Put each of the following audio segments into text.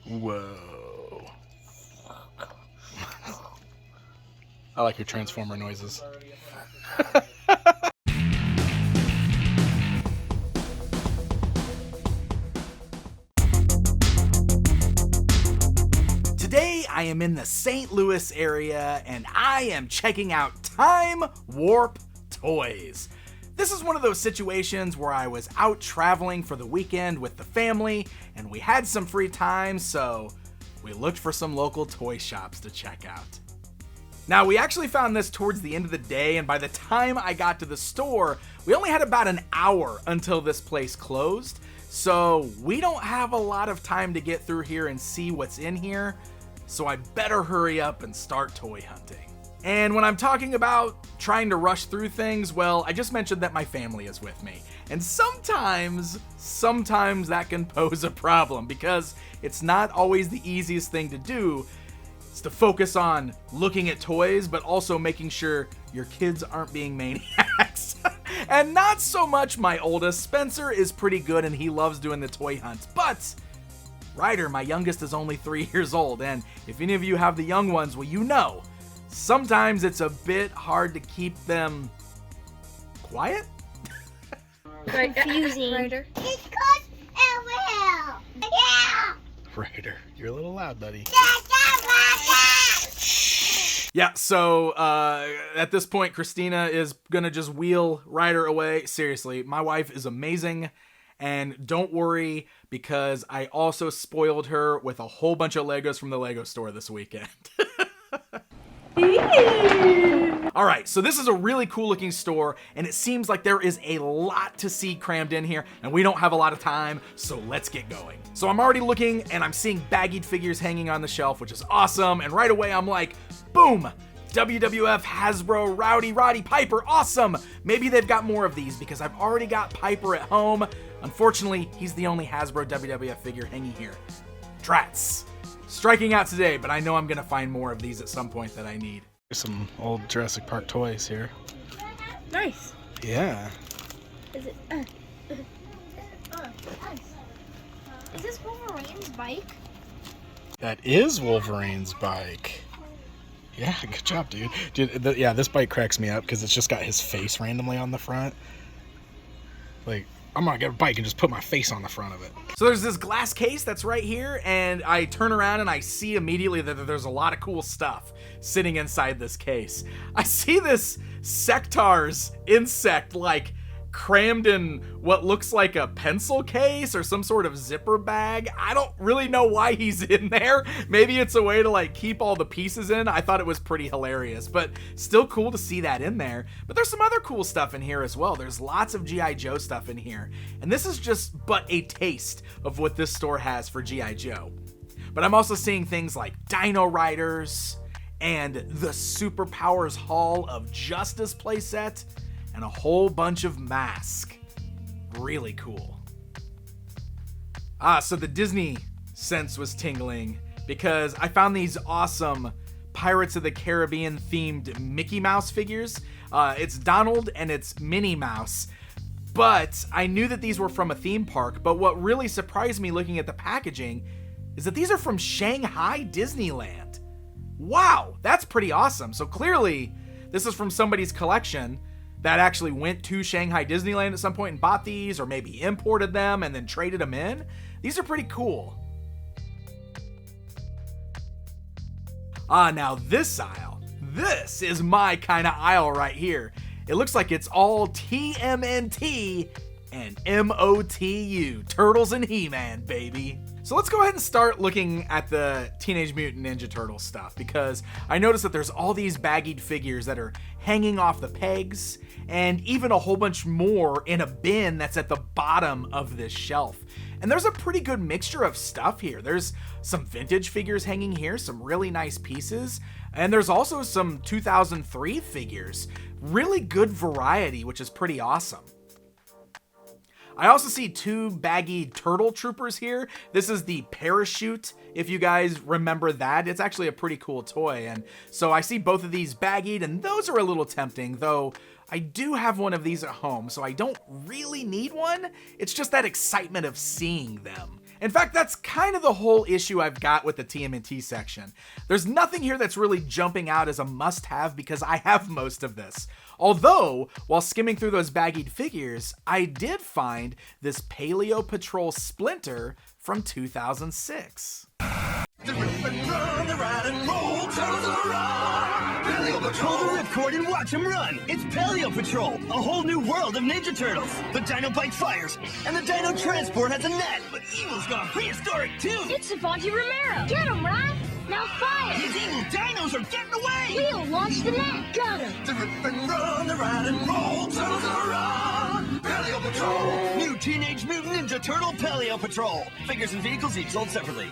Whoa. I like your Transformer noises. Today I am in the St. Louis area and I am checking out Time Warp Toys. This is one of those situations where I was out traveling for the weekend with the family and we had some free time, so we looked for some local toy shops to check out. Now, we actually found this towards the end of the day, and by the time I got to the store, we only had about an hour until this place closed, so we don't have a lot of time to get through here and see what's in here, so I better hurry up and start toy hunting. And when I'm talking about trying to rush through things, well, I just mentioned that my family is with me. And sometimes that can pose a problem because it's not always the easiest thing to do. It's to focus on looking at toys, but also making sure your kids aren't being maniacs. And not so much my oldest. Spencer is pretty good and he loves doing the toy hunts, but Ryder, my youngest, is only 3 years old. And if any of you have the young ones, well, you know, sometimes it's a bit hard to keep them quiet. Confusing. Ryder. It's called a whale. Yeah. Ryder, you're a little loud, buddy. Yeah. Yeah, so at this point, Christina is gonna just wheel Ryder away. Seriously, my wife is amazing. And don't worry, because I also spoiled her with a whole bunch of Legos from the Lego store this weekend. All right, so this is a really cool looking store, and it seems like there is a lot to see crammed in here, and we don't have a lot of time, so let's get going. So I'm already looking, and I'm seeing Baggied figures hanging on the shelf, which is awesome, and right away I'm like, boom! WWF, Hasbro, Rowdy, Roddy Piper, awesome! Maybe they've got more of these, because I've already got Piper at home. Unfortunately, he's the only Hasbro WWF figure hanging here. Drats. Striking out today, but I know I'm gonna find more of these at some point that I need. There's some old Jurassic Park toys here. Nice. Yeah. Is it? Nice. Is this Wolverine's bike? That is Wolverine's bike. Yeah, good job, dude. Dude, yeah, this bike cracks me up because it's just got his face randomly on the front. Like, I'm gonna get a bike and just put my face on the front of it. So there's this glass case that's right here, and I turn around and I see immediately that there's a lot of cool stuff sitting inside this case. I see this Sectaurs insect, like, crammed in what looks like a pencil case or some sort of zipper bag. I don't really know why he's in there. Maybe it's a way to like keep all the pieces in. I thought it was pretty hilarious, but still cool to see that in there. But there's some other cool stuff in here as well. There's lots of G.I. Joe stuff in here. And this is just but a taste of what this store has for G.I. Joe. But I'm also seeing things like Dino Riders and the Superpowers Hall of Justice playset, and a whole bunch of masks. Really cool. So the Disney sense was tingling because I found these awesome Pirates of the Caribbean themed Mickey Mouse figures. It's Donald and it's Minnie Mouse. But I knew that these were from a theme park, but what really surprised me looking at the packaging is that these are from Shanghai Disneyland. Wow, that's pretty awesome. So clearly, this is from somebody's collection that actually went to Shanghai Disneyland at some point and bought these, or maybe imported them and then traded them in. These are pretty cool. Now this aisle, this is my kind of aisle right here. It looks like it's all TMNT and MOTU, Turtles and He-Man, baby. So let's go ahead and start looking at the Teenage Mutant Ninja Turtle stuff, because I noticed that there's all these Baggied figures that are hanging off the pegs, and even a whole bunch more in a bin that's at the bottom of this shelf. And there's a pretty good mixture of stuff here. There's some vintage figures hanging here, some really nice pieces, and there's also some 2003 figures. Really good variety, which is pretty awesome. I also see two Baggied Turtle Troopers here. This is the Parachute, if you guys remember that. It's actually a pretty cool toy, and so I see both of these Baggied, and those are a little tempting, though I do have one of these at home, so I don't really need one. It's just that excitement of seeing them. In fact, that's kind of the whole issue I've got with the TMNT section. There's nothing here that's really jumping out as a must-have because I have most of this. Although, while skimming through those baggied figures, I did find this Paleo Patrol Splinter from 2006. The rip and run, the ride and roll, turtles are on! Paleo Patrol the ripcord and watch them run! It's Paleo Patrol, a whole new world of Ninja Turtles! The Dino Bike fires, and the Dino Transport has a net, but Evil's gone prehistoric too! It's Savante Romero. Get him, Ron. Now fire. His evil dinos are getting away! We'll launch the net. Got him. The rip and run, the ride and roll, turtles are on! Paleo Patrol! New Teenage Mutant Ninja Turtle Paleo Patrol! Figures and vehicles each sold separately.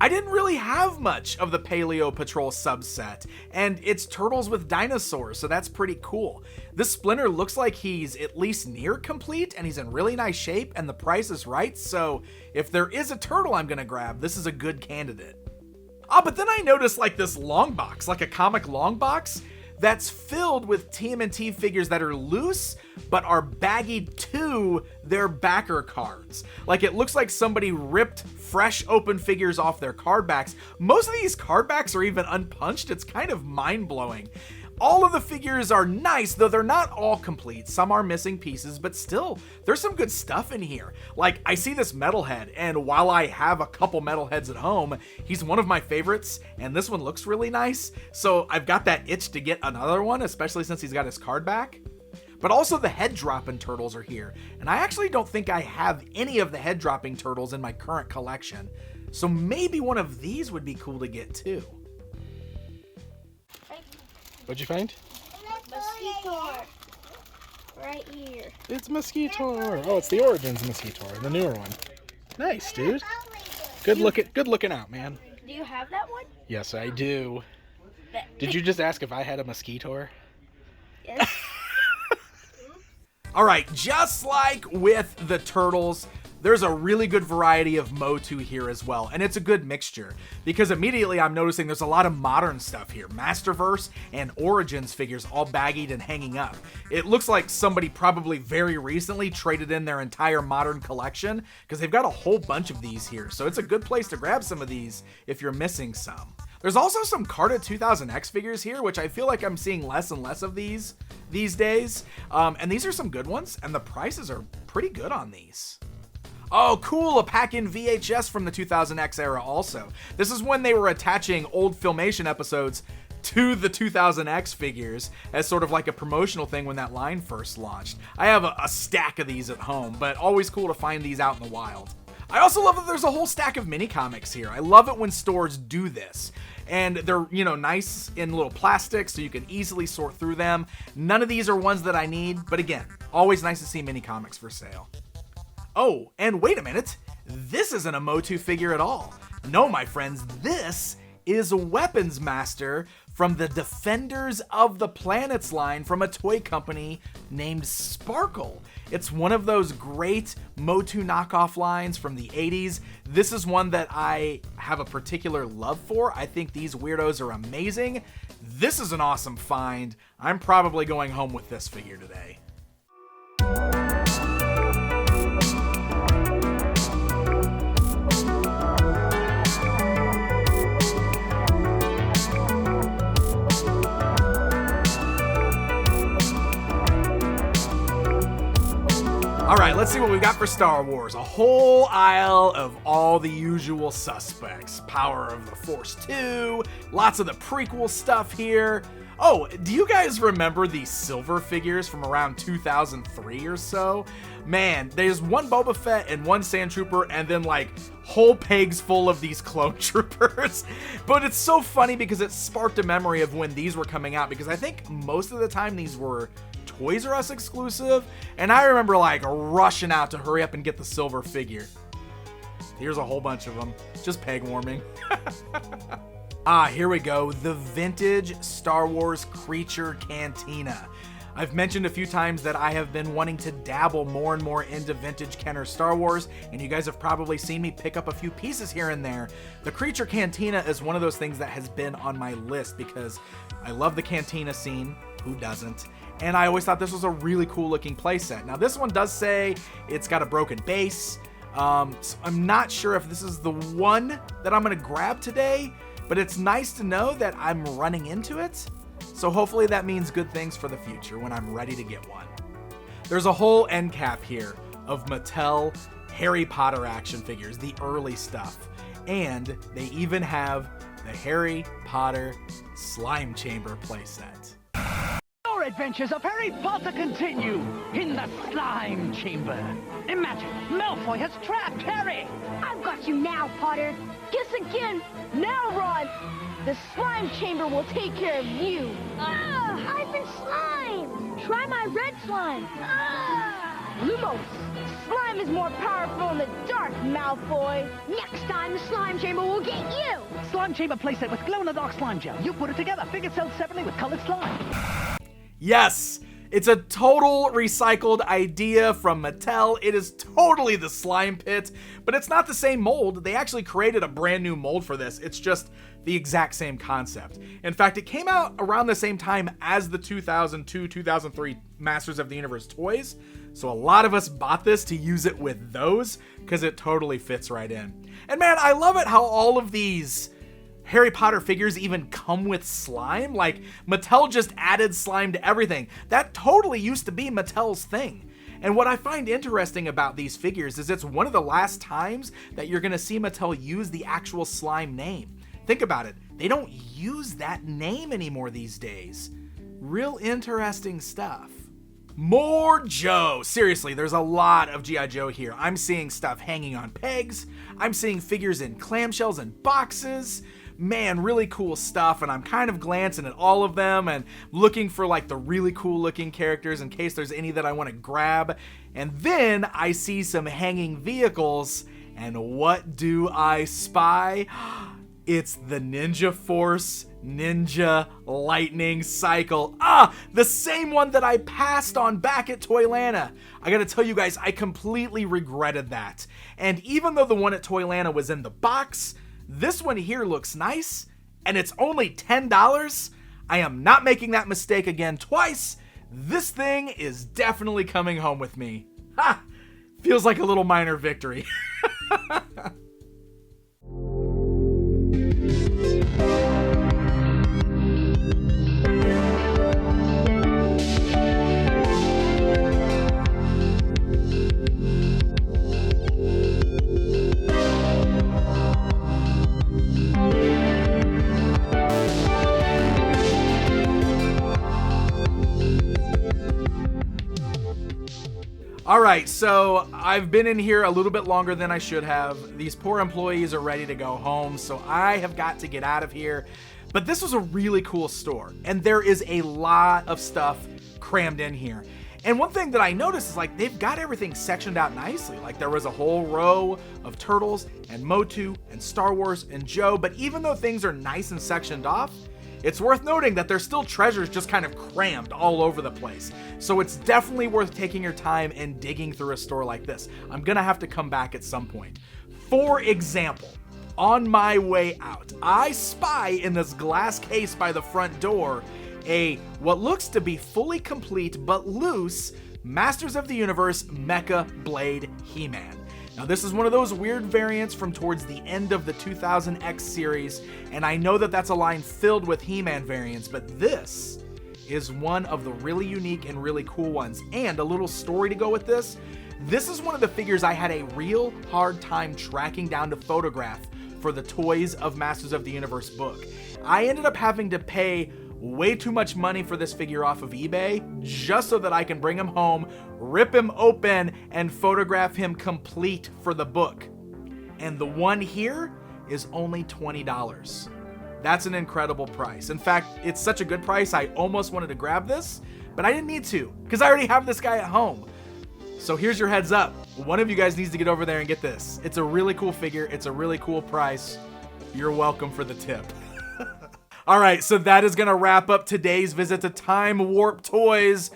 I didn't really have much of the Paleo Patrol subset, and it's turtles with dinosaurs, so that's pretty cool. This Splinter looks like he's at least near complete, and he's in really nice shape, and the price is right, so if there is a turtle I'm gonna grab, this is a good candidate. But then I noticed like this long box, like a comic long box, that's filled with TMNT figures that are loose, but are baggied to their backer cards. Like it looks like somebody ripped fresh open figures off their card backs. Most of these card backs are even unpunched. It's kind of mind-blowing. All of the figures are nice, though they're not all complete. Some are missing pieces, but still, there's some good stuff in here. Like, I see this Metalhead, and while I have a couple Metalheads at home, he's one of my favorites, and this one looks really nice. So I've got that itch to get another one, especially since he's got his card back. But also the head-dropping turtles are here, and I actually don't think I have any of the head-dropping turtles in my current collection. So maybe one of these would be cool to get too. What'd you find? Mosquito. Right here. It's Mosquito. Oh, it's the Origins Mosquito, the newer one. Nice, dude. Good looking out, man. Do you have that one? Yes, I do. Did you just ask if I had a Mosquito? Yes. All right, just like with the turtles, there's a really good variety of MOTU here as well, and it's a good mixture, because immediately I'm noticing there's a lot of modern stuff here. Masterverse and Origins figures all baggied and hanging up. It looks like somebody probably very recently traded in their entire modern collection, because they've got a whole bunch of these here, so it's a good place to grab some of these if you're missing some. There's also some Carta 2000X figures here, which I feel like I'm seeing less and less of these days, and these are some good ones, and the prices are pretty good on these. Oh, cool, a pack-in VHS from the 2000X era also. This is when they were attaching old Filmation episodes to the 2000X figures as sort of like a promotional thing when that line first launched. I have a stack of these at home, but always cool to find these out in the wild. I also love that there's a whole stack of mini comics here. I love it when stores do this. And they're, nice in little plastic so you can easily sort through them. None of these are ones that I need, but again, always nice to see mini comics for sale. Oh, and wait a minute, this isn't a MOTU figure at all. No, my friends, this is Weapons Master from the Defenders of the Planets line from a toy company named Sparkle. It's one of those great MOTU knockoff lines from the 80s. This is one that I have a particular love for. I think these weirdos are amazing. This is an awesome find. I'm probably going home with this figure today. All right, let's see what we've got for Star Wars. A whole aisle of all the usual suspects. Power of the Force 2, lots of the prequel stuff here. Oh, do you guys remember these silver figures from around 2003 or so? Man, there's one Boba Fett and one Sand Trooper and then like whole pegs full of these clone troopers. But it's so funny because it sparked a memory of when these were coming out, because I think most of the time these were Toys R Us exclusive, and I remember like rushing out to hurry up and get the silver figure. Here's a whole bunch of them, just peg warming. Here we go, the vintage Star Wars Creature Cantina. I've mentioned a few times that I have been wanting to dabble more and more into vintage Kenner Star Wars, and you guys have probably seen me pick up a few pieces here and there. The Creature Cantina is one of those things that has been on my list because I love the Cantina scene, who doesn't? And I always thought this was a really cool looking playset. Now this one does say it's got a broken base, So I'm not sure if this is the one that I'm gonna grab today, but it's nice to know that I'm running into it. So hopefully that means good things for the future when I'm ready to get one. There's a whole end cap here of Mattel Harry Potter action figures, the early stuff. And they even have the Harry Potter Slime Chamber playset. Your adventures of Harry Potter continue in the Slime Chamber. Imagine, Malfoy has trapped Harry. I've got you now, Potter. Guess again. Now, Ron. The slime chamber will take care of you. Ah, I've been slimed. Try my red slime. Ah. Lumos. Slime is more powerful in the dark, Malfoy. Next time, the slime chamber will get you. Slime Chamber playset with glow-in-the-dark slime gel. You put it together. Figures sold separately with colored slime. Yes, it's a total recycled idea from Mattel. It is totally the slime pit, but it's not the same mold. They actually created a brand new mold for this. It's just the exact same concept. In fact, it came out around the same time as the 2002-2003 Masters of the Universe toys. So a lot of us bought this to use it with those because it totally fits right in. And man, I love it how all of these Harry Potter figures even come with slime. Like, Mattel just added slime to everything. That totally used to be Mattel's thing. And what I find interesting about these figures is it's one of the last times that you're gonna see Mattel use the actual slime name. Think about it, they don't use that name anymore these days. Real interesting stuff. More Joe. Seriously, there's a lot of G.I. Joe here. I'm seeing stuff hanging on pegs. I'm seeing figures in clamshells and boxes. Man, really cool stuff, and I'm kind of glancing at all of them and looking for like the really cool looking characters in case there's any that I want to grab. And then I see some hanging vehicles, and what do I spy? It's the Ninja Force Ninja Lightning Cycle. The same one that I passed on back at Toylanta. I gotta tell you guys, I completely regretted that. And even though the one at Toylanta was in the box, this one here looks nice, and it's only $10. I am not making that mistake again twice. This thing is definitely coming home with me. Ha! Feels like a little minor victory. All right, so I've been in here a little bit longer than I should have. These poor employees are ready to go home, so I have got to get out of here. But this was a really cool store, and there is a lot of stuff crammed in here. And one thing that I noticed is like they've got everything sectioned out nicely. Like there was a whole row of Turtles and MOTU and Star Wars and Joe, but even though things are nice and sectioned off, it's worth noting that there's still treasures just kind of crammed all over the place. So it's definitely worth taking your time and digging through a store like this. I'm gonna have to come back at some point. For example, on my way out, I spy in this glass case by the front door what looks to be fully complete but loose Masters of the Universe Mecha Blade He-Man. Now this is one of those weird variants from towards the end of the 2000X series, and I know that that's a line filled with He-Man variants, but this is one of the really unique and really cool ones. And a little story to go with this. This is one of the figures I had a real hard time tracking down to photograph for the Toys of Masters of the Universe book. I ended up having to pay way too much money for this figure off of eBay just so that I can bring him home, rip him open, and photograph him complete for the book. And the one here is only $20. That's an incredible price. In fact, it's such a good price, I almost wanted to grab this, but I didn't need to because I already have this guy at home. So here's your heads up. One of you guys needs to get over there and get this. It's a really cool figure. It's a really cool price. You're welcome for the tip. All right, so that is gonna wrap up today's visit to Time Warp Toys.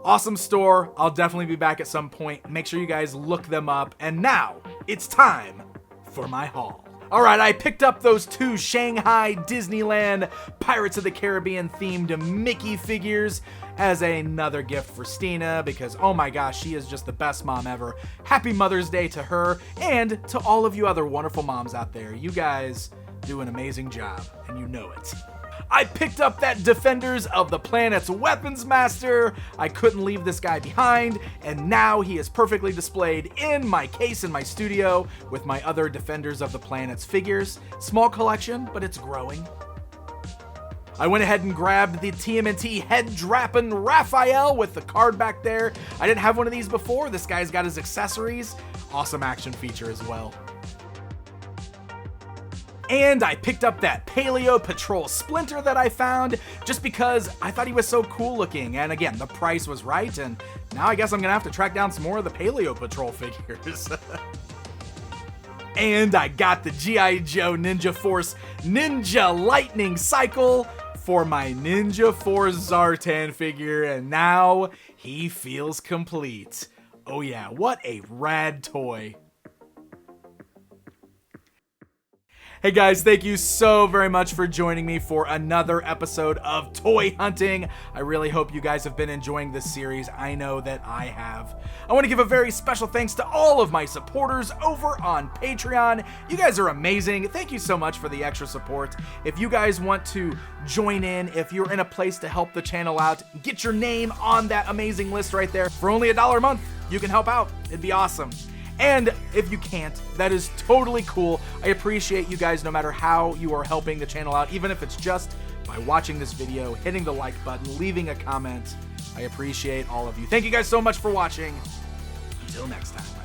Awesome store. I'll definitely be back at some point. Make sure you guys look them up. And now it's time for my haul. All right, I picked up those 2 Shanghai Disneyland Pirates of the Caribbean themed Mickey figures as another gift for Stina because, oh my gosh, she is just the best mom ever. Happy Mother's Day to her and to all of you other wonderful moms out there. You guys do an amazing job, and you know it. I picked up that Defenders of the Planet's Weapons Master. I couldn't leave this guy behind, and now he is perfectly displayed in my case in my studio with my other Defenders of the Planet's figures. Small collection, but it's growing. I went ahead and grabbed the TMNT head-drapping Raphael with the card back there. I didn't have one of these before. This guy's got his accessories. Awesome action feature as well. And I picked up that Paleo Patrol Splinter that I found just because I thought he was so cool looking. And again, the price was right. And now I guess I'm going to have to track down some more of the Paleo Patrol figures. And I got the G.I. Joe Ninja Force Ninja Lightning Cycle for my Ninja Force Zartan figure. And now he feels complete. Oh yeah, what a rad toy. Hey guys, thank you so very much for joining me for another episode of Toy Hunting. I really hope you guys have been enjoying this series. I know that I have. I want to give a very special thanks to all of my supporters over on Patreon. You guys are amazing. Thank you so much for the extra support. If you guys want to join in, if you're in a place to help the channel out, get your name on that amazing list right there. For only $1 a month, you can help out. It'd be awesome. And if you can't, that is totally cool. I appreciate you guys no matter how you are helping the channel out, even if it's just by watching this video, hitting the like button, leaving a comment. I appreciate all of you. Thank you guys so much for watching. Until next time.